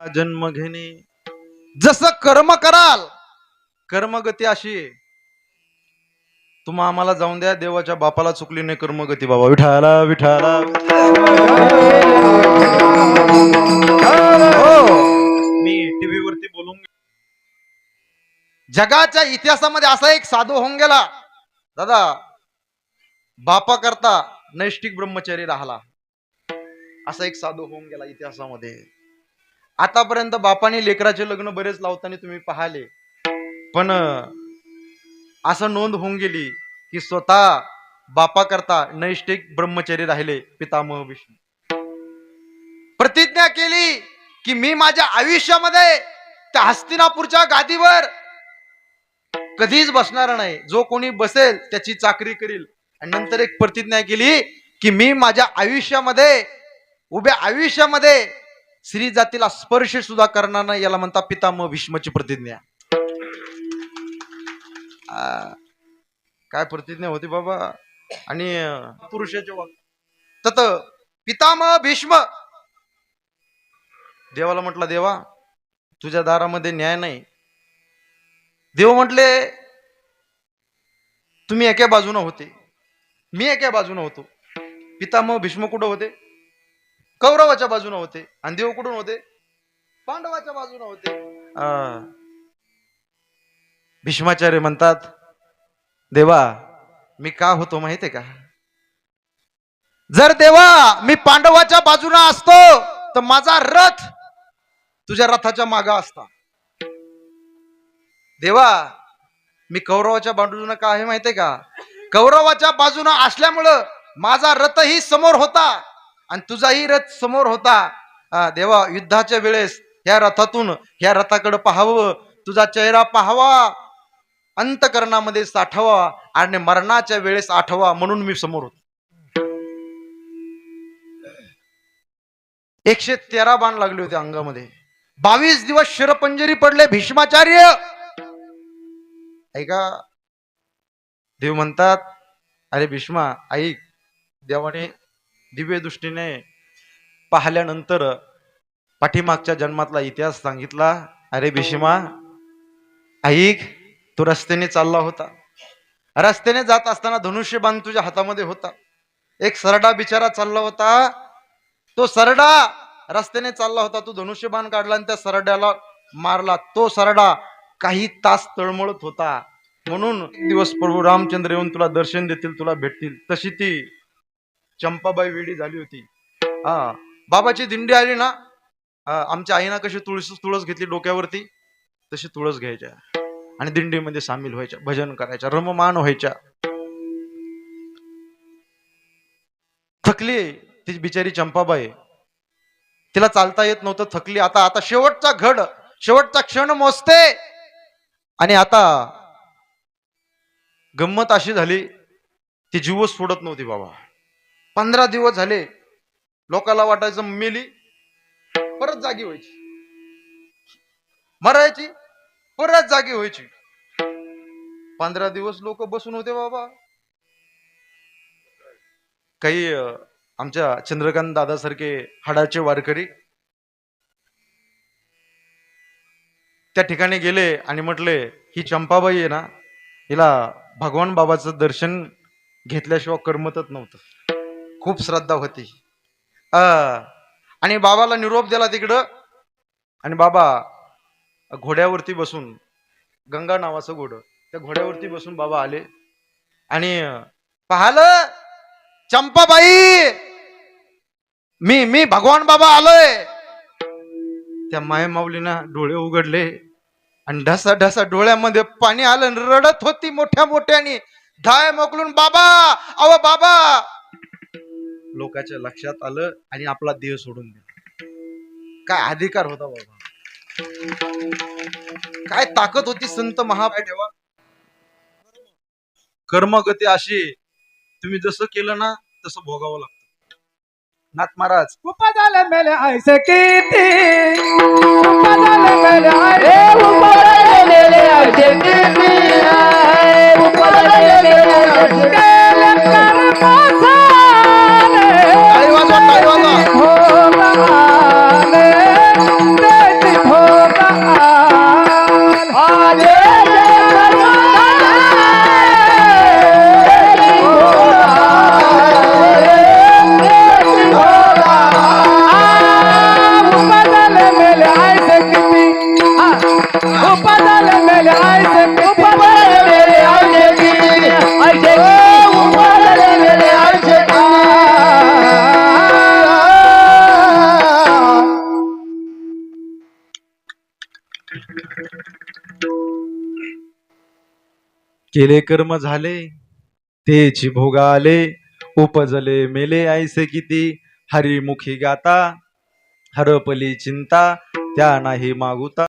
जन्म घेणे जसं कर्म कराल कर्मगती अशी आहे. तुम्हा आम्हाला जाऊन द्या, देवाच्या बापाला चुकली नाही कर्मगती. बाबा विठाला विठाला. हो, मी टीव्ही वरती बोलून जगाच्या इतिहासामध्ये असा एक साधू होऊन गेला दादा, बापा करता नैष्टिक ब्रह्मचारी राहिला. असा एक साधू होऊन गेला इतिहासामध्ये. आतापर्यंत बापाने लेकराचे लग्न बरेच लावताना तुम्ही पाहिले, पण असं नोंद होऊन गेली की स्वतः बापा करता नैष्टिक ब्रह्मचारी राहिले पितामह विष्णू. प्रतिज्ञा केली की मी माझ्या आयुष्यामध्ये त्या हस्तिनापूरच्या गादीवर कधीच बसणार नाही, जो कोणी बसेल त्याची चाकरी करील. आणि नंतर एक प्रतिज्ञा केली की मी माझ्या आयुष्यामध्ये उभ्या आयुष्यामध्ये स्त्री जातीला स्पर्श सुद्धा करणार नाही. याला म्हणतात पितामह भीष्माची प्रतिज्ञा. काय प्रतिज्ञा होती बाबा. आणि पुरुषाचे वाक्य तत पितामह भीष्म देवाला म्हटला, देवा तुझ्या दारामध्ये न्याय नाही. देव म्हटले, तुम्ही एका बाजूने होते, मी एका बाजूने होतो. पितामह भीष्म कुठं होते? कौरवाच्या बाजूने होते. आणि देव कुठून होते? पांडवाच्या बाजूने होते. भीष्माचार्य म्हणतात, देवा मी का होतो माहितीये का? जर देवा मी पांडवाच्या बाजूने असतो तर माझा रथ तुझ्या रथाच्या मागे असता. देवा मी कौरवाच्या बाजूने का आहे माहितीये का? कौरवाच्या बाजूने असल्यामुळं माझा रथही समोर होता आणि तुझाही रथ समोर होता. देवा युद्धाच्या वेळेस ह्या रथातून ह्या रथाकडे पाहावं, तुझा चेहरा पाहावा, अंतकरणामध्ये साठवा आणि मरणाच्या वेळेस आठवा, म्हणून मी समोर होतो. 113 बाण लागले होते अंगामध्ये. 22 दिवस शिरपंजरी पडले भीष्माचार्य. ऐका, देव म्हणतात, अरे भीष्मा ऐक. देवाने दिव्य दृष्टीने पाहिल्यानंतर पाठीमागच्या जन्मातला इतिहास सांगितला. अरे भीष्मा ऐक, तू रस्त्याने चालला होता. रस्त्याने जात असताना धनुष्यबाण तुझ्या हातामध्ये होता. एक सरडा बिचारा चालला होता. तो सरडा रस्त्याने चालला होता, तू धनुष्यबाण काढला आणि त्या सरड्याला मारला. तो सरडा काही तास तळमळत होता. म्हणून दिवस प्रभू रामचंद्र येऊन तुला दर्शन देतील, तुला भेटतील. तशी ती चंपाबाई वेडी झाली होती. बाबाची दिंडी आली ना, आमच्या आईना कशी तुळस घेतली डोक्यावरती, तशी तुळस घ्यायच्या आणि दिंडीमध्ये सामील व्हायच्या, भजन करायच्या, रममान व्हायच्या. थकली ती बिचारी चंपाबाई, तिला चालता येत नव्हतं, थकली. आता शेवटचा क्षण मोजते. आणि आता गंमत अशी झाली, ती जीवच सोडत नव्हती बाबा. 15 दिवस झाले. लोकाला वाटायचं मेली, परत जागी व्हायची, मरायची, परत जागी व्हायची. 15 दिवस लोक बसून होते बाबा. काही आमच्या चंद्रकांत दादासारखे हाडाचे वारकरी त्या ठिकाणी गेले आणि म्हटले, ही चंपाबाई आहे ना, हिला भगवान बाबाचं दर्शन घेतल्याशिवाय करमतच नव्हतं. खूप श्रद्धा होती. आणि बाबाला निरोप दिला तिकडं. आणि बाबा घोड्यावरती बसून, गंगा नावाचं घोडं, त्या घोड्यावरती बसून बाबा आले आणि पाहिलं, चंपाबाई मी भगवान बाबा आलोय. त्या माय माऊलीना डोळे उघडले आणि ढसा ढसा डोळ्यामध्ये पाणी आलं. रडत होती मोठ्या मोठ्याने, धाय मोकलून, बाबा अव बाबा. लोकांच्या लक्षात आलं आणि आपला देह सोडून दिला. काय अधिकार होता बाबा, काय ताकद होती संत महाबाई. ठेवा कर्मगती अशी, तुम्ही जसं केलं ना तसं भोगावं लागतं. नाथ महाराज उपदाले मेले ऐसे कीती, उपदाले मेले ऐसे, उपदाले मेले ऐसे कीती, उपदाले मेले ऐसे केले कर पासाने, टाळी वाजवा, टाळी वाजवा. हो महाने ते केले कर्म झाले तेची भोगाले उपजले मेले ऐसे किती हरिमुखी गाता हरपली चिंता त्या नाही मागुता